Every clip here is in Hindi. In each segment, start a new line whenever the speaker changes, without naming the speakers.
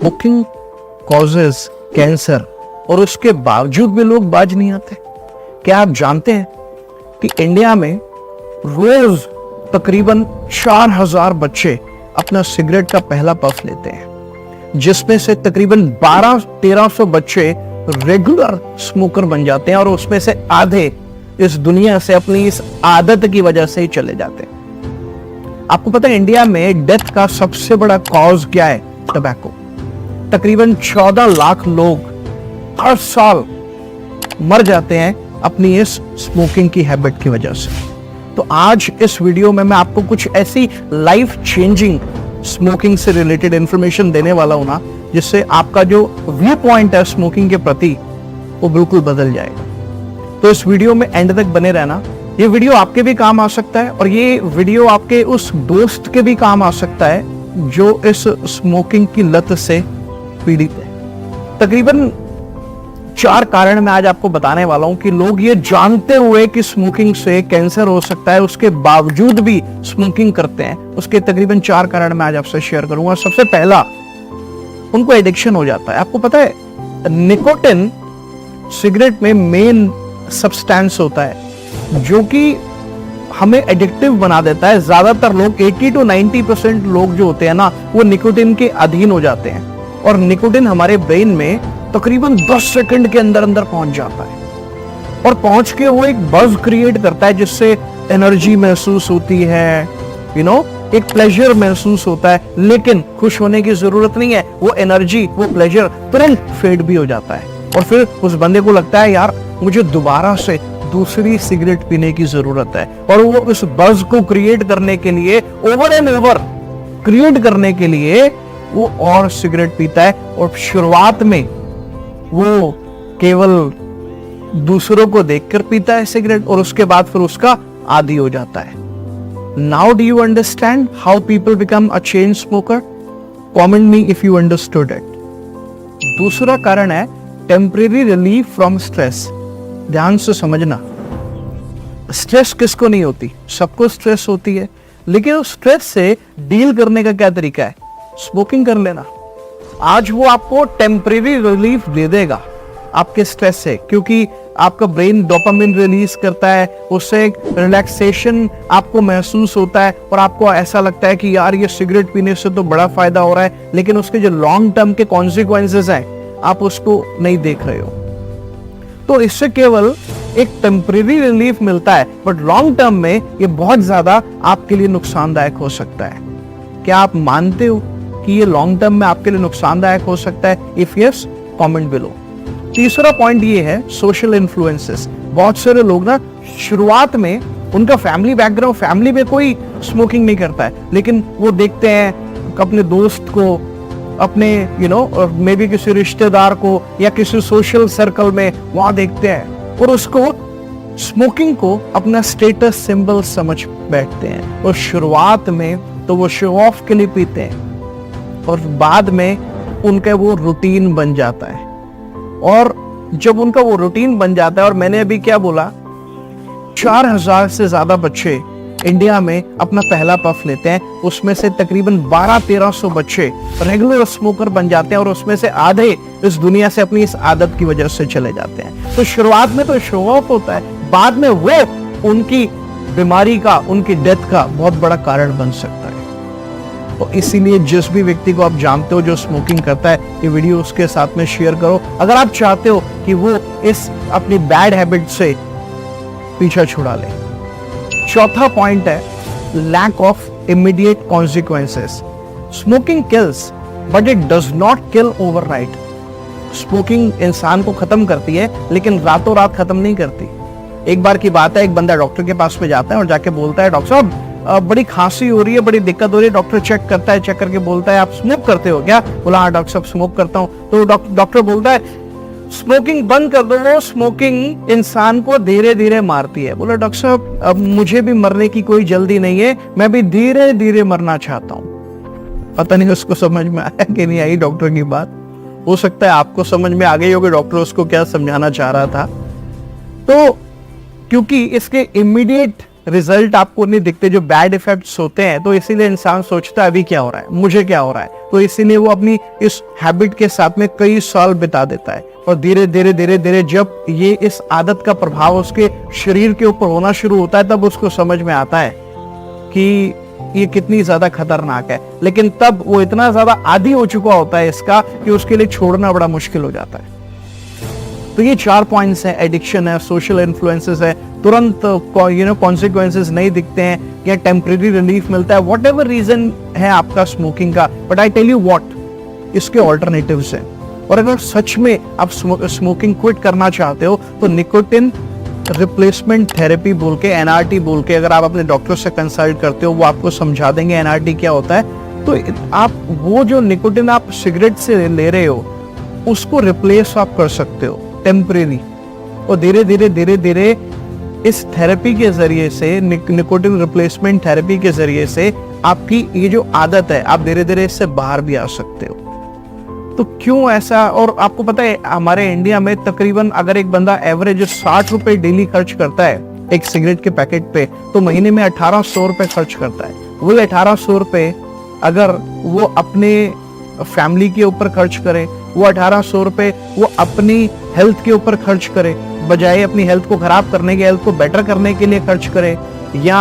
स्मोकिंग कॉजेज कैंसर और उसके बावजूद भी लोग बाज नहीं आते। क्या आप जानते हैं कि इंडिया में रोज तकरीबन 4000 बच्चे अपना सिगरेट का पहला पफ लेते हैं, जिसमें से तकरीबन 1200-1300 बच्चे रेगुलर स्मोकर बन जाते हैं और उसमें से आधे इस दुनिया से अपनी इस आदत की वजह से ही चले जाते हैं। आपको पता है इंडिया में डेथ का सबसे बड़ा कॉज क्या है? टबैको। तकरीबन 14 लाख लोग हर साल मर जाते हैं अपनी इस स्मोकिंग की हैबिट की वजह से। तो आज इस वीडियो में मैं आपको कुछ ऐसी लाइफ चेंजिंग स्मोकिंग से रिलेटेड इंफॉर्मेशन देने वाला हूं ना, जिससे आपका जो व्यू पॉइंट है स्मोकिंग के प्रति वो बिल्कुल बदल जाए। तो इस वीडियो में एंड तक बने रहना। ये वीडियो आपके भी काम आ सकता है और ये वीडियो आपके उस दोस्त के भी काम आ सकता है जो इस स्मोकिंग की लत से पीड़ित है। तकरीबन 4 कारण मैं आज आपको बताने वाला हूं कि लोग ये जानते हुए कि स्मोकिंग से कैंसर हो सकता है, उसके बावजूद भी स्मोकिंग करते हैं। उसके तकरीबन 4 कारण मैं आज आपसे शेयर करूंगा। सबसे पहला, उनको एडिक्शन हो जाता है। आपको पता है निकोटिन सिगरेट में मेन सब्सटेंस होता है जो कि हमें एडिक्टिव बना देता है। ज्यादातर लोग 80 to 90% लोग जो होते हैं ना, वो निकोटिन के अधीन हो जाते हैं और निकोटिन हमारे ब्रेन में तकरीबन 10 सेकंड के अंदर अंदर पहुंच जाता है और पहुंच के वो एक बज क्रिएट करता है जिससे एनर्जी महसूस होती है, एक प्लेजर महसूस होता है। लेकिन खुश होने की जरूरत नहीं है, वो एनर्जी, वो प्लेजर तुरंत फेड भी हो जाता है और फिर उस बंदे को लगता है यार मुझे दोबारा से दूसरी सिगरेट पीने की जरूरत है और वो उस बज को क्रिएट करने के लिए, ओवर एंड ओवर क्रिएट करने के लिए वो और सिगरेट पीता है। और शुरुआत में वो केवल दूसरों को देखकर पीता है सिगरेट और उसके बाद फिर उसका आदी हो जाता है। Now do you understand how people become a chain smoker? Comment me if you understood it. दूसरा कारण है टेम्परेरी रिलीफ फ्रॉम स्ट्रेस। ध्यान से समझना, स्ट्रेस किसको नहीं होती? सबको स्ट्रेस होती है, लेकिन उस स्ट्रेस से डील करने का क्या तरीका है? स्मोकिंग कर लेना। आज वो आपको टेम्परेरी रिलीफ दे देगा आपके स्ट्रेस से, क्योंकि आपका ब्रेन डोपामिन रिलीज करता है, उससे एक रिलैक्सेशन आपको महसूस होता है और आपको ऐसा लगता है कि यार ये सिगरेट पीने से तो बड़ा फायदा हो रहा है, लेकिन उसके जो लॉन्ग टर्म के कॉन्सिक्वेंसेस हैं आप उसको नहीं देख रहे हो। तो इससे केवल एक टेम्परेरी रिलीफ मिलता है, बट लॉन्ग टर्म में ये बहुत ज्यादा आपके लिए नुकसानदायक हो सकता है। क्या आप मानते हो कि ये लॉन्ग टर्म में आपके लिए नुकसानदायक हो सकता है? If yes, comment below. तीसरा पॉइंट ये है सोशल इन्फ्लुएंसेस। बहुत सारे लोग ना शुरुआत में उनका फैमिली बैकग्राउंड, फैमिली में कोई स्मोकिंग नहीं करता है, लेकिन वो देखते हैं अपने दोस्त को, अपने मे बी किसी रिश्तेदार को या किसी सोशल सर्कल में वहां देखते हैं और उसको स्मोकिंग को अपना स्टेटस सिंबल समझ बैठते हैं। और शुरुआत में तो वो शो ऑफ के लिए पीते हैं और बाद में उनका वो रूटीन बन जाता है। और जब उनका वो रूटीन बन जाता है, और मैंने अभी क्या बोला, 4000 से ज्यादा बच्चे इंडिया में अपना पहला पफ लेते हैं, उसमें से तकरीबन 1200-1300 बच्चे रेगुलर स्मोकर बन जाते हैं और उसमें से आधे इस दुनिया से अपनी इस आदत की वजह से चले जाते हैं। तो शुरुआत में तो शो ऑफ होता है, बाद में वो उनकी बीमारी का, उनकी डेथ का बहुत बड़ा कारण बन सकता है। तो इसीलिए जिस भी व्यक्ति को आप जानते हो जो स्मोकिंग करता है, ये वीडियो उसके साथ में शेयर करो अगर आप चाहते हो कि वो इस अपनी बैड हैबिट से पीछा छुड़ा ले। चौथा पॉइंट है lack of immediate consequences. Smoking kills but it does not kill overnight. Smoking इंसान को खत्म करती है लेकिन रातों रात खत्म नहीं करती। एक बार की बात है, एक बंदा डॉक्टर के पास में जाता है और जाके बोलता है डॉक्टर साहब बड़ी खांसी हो रही है, बड़ी दिक्कत हो रही है। डॉक्टर चेक करता है, चेक करके बोलता है आप स्मोक करते हो क्या? बोला हाँ डॉक्टर साहब स्मोक करता हूँ। तो डॉक्टर बोलता है स्मोकिंग बंद कर दो, वो स्मोकिंग इंसान को धीरे धीरे मारती है। बोला डॉक्टर साहब अब मुझे भी मरने की कोई जल्दी नहीं है, मैं भी धीरे धीरे मरना चाहता हूँ। पता नहीं उसको समझ में आया कि नहीं आई डॉक्टर की बात। हो सकता है आपको समझ में आ गई होगी डॉक्टर उसको क्या समझाना चाह रहा था। तो क्योंकि इसके इमीडिएट रिजल्ट आपको नहीं दिखते, जो बैड इफेक्ट्स होते हैं, तो इसीलिए इंसान सोचता है अभी क्या हो रहा है, मुझे क्या हो रहा है, तो इसीलिए वो अपनी इस हैबिट के साथ में कई साल बिता देता है। और धीरे धीरे धीरे धीरे जब ये इस आदत का प्रभाव उसके शरीर के ऊपर होना शुरू होता है, तब उसको समझ में आता है कि ये कितनी ज्यादा खतरनाक है। लेकिन तब वो इतना ज्यादा आदी हो चुका होता है इसका कि उसके लिए छोड़ना बड़ा मुश्किल हो जाता है। तो ये 4 पॉइंट्स हैं, एडिक्शन है, सोशल इन्फ्लुएंसेस है, तुरंत कॉन्सिक्वेंसेस नहीं दिखते हैं या टेम्परेरी रिलीफ मिलता है, वॉट एवर रीजन है आपका स्मोकिंग का, but I tell you what, इसके ऑल्टरनेटिव्स हैं। और अगर सच में आप स्मोकिंग क्विट करना चाहते हो तो निकोटिन रिप्लेसमेंट थेरेपी बोल के, एनआरटी बोल के, अगर आप अपने डॉक्टर से कंसल्ट करते हो वो आपको समझा देंगे एनआरटी क्या होता है। तो आप वो जो निकोटिन आप सिगरेट से ले रहे हो उसको रिप्लेस आप कर सकते हो टेम्परेरी, और धीरे धीरे धीरे धीरे इस थेरेपी के जरिए से, निकोटिन रिप्लेसमेंट थेरेपी के जरिए से आपकी ये जो आदत है आप धीरे धीरे इससे बाहर भी आ सकते हो। तो क्यों ऐसा? और आपको पता है हमारे इंडिया में तकरीबन अगर एक बंदा एवरेज 60 रुपए डेली खर्च करता है एक सिगरेट के पैकेट पे, तो महीने में 1800 रुपए खर्च करता है। वही 1800 रुपए अगर वो अपने फैमिली के ऊपर खर्च करे, वो 1800 रुपए वो अपनी हेल्थ के ऊपर खर्च करे, बजाय अपनी हेल्थ को खराब करने के, हेल्थ को बेटर करने के लिए खर्च करे, या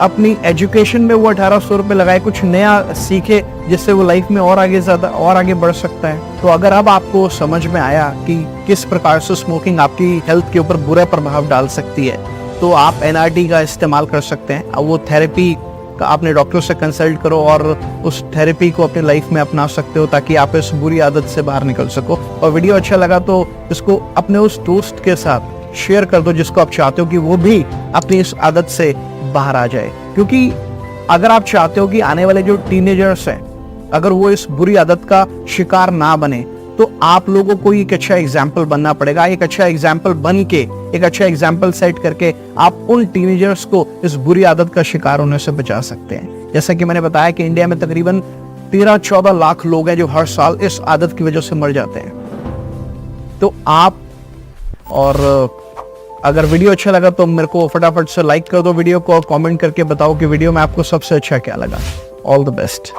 अपनी एजुकेशन में वो 1800 रुपए लगाए, कुछ नया सीखे जिससे वो लाइफ में और आगे बढ़ सकता है। तो अगर अब आपको समझ में आया कि किस प्रकार से स्मोकिंग आपकी हेल्थ के ऊपर बुरा प्रभाव डाल सकती है, तो आप एनआरटी का इस्तेमाल कर सकते हैं। अब वो थेरेपी का आपने डॉक्टर से कंसल्ट करो और उस थेरेपी को अपनी लाइफ में अपना सकते हो ताकि आप इस बुरी आदत से बाहर निकल सको। और वीडियो अच्छा लगा तो इसको अपने उस दोस्त के साथ शेयर कर दो जिसको आप चाहते हो कि वो भी अपनी इस आदत से बाहर आ जाए। क्योंकि अगर आप चाहते हो कि आने वाले जो टीनेजर्स हैं अगर वो इस बुरी आदत का शिकार ना बने, तो आप लोगों को एक अच्छा एग्जाम्पल बनना पड़ेगा। एक अच्छा एग्जाम्पल बन के, एक अच्छा एग्जाम्पल सेट करके आप उन टीनेजर्स को इस बुरी आदत का शिकार होने से बचा सकते हैं। जैसा कि मैंने बताया कि इंडिया में तकरीबन 13-14 लाख लोग हैं जो हर साल इस आदत की वजह से मर जाते हैं। तो आप, और अगर वीडियो अच्छा लगा तो मेरे को फटाफट से लाइक कर दो वीडियो को, और कमेंट करके बताओ कि वीडियो में आपको सबसे अच्छा क्या लगा। All the best.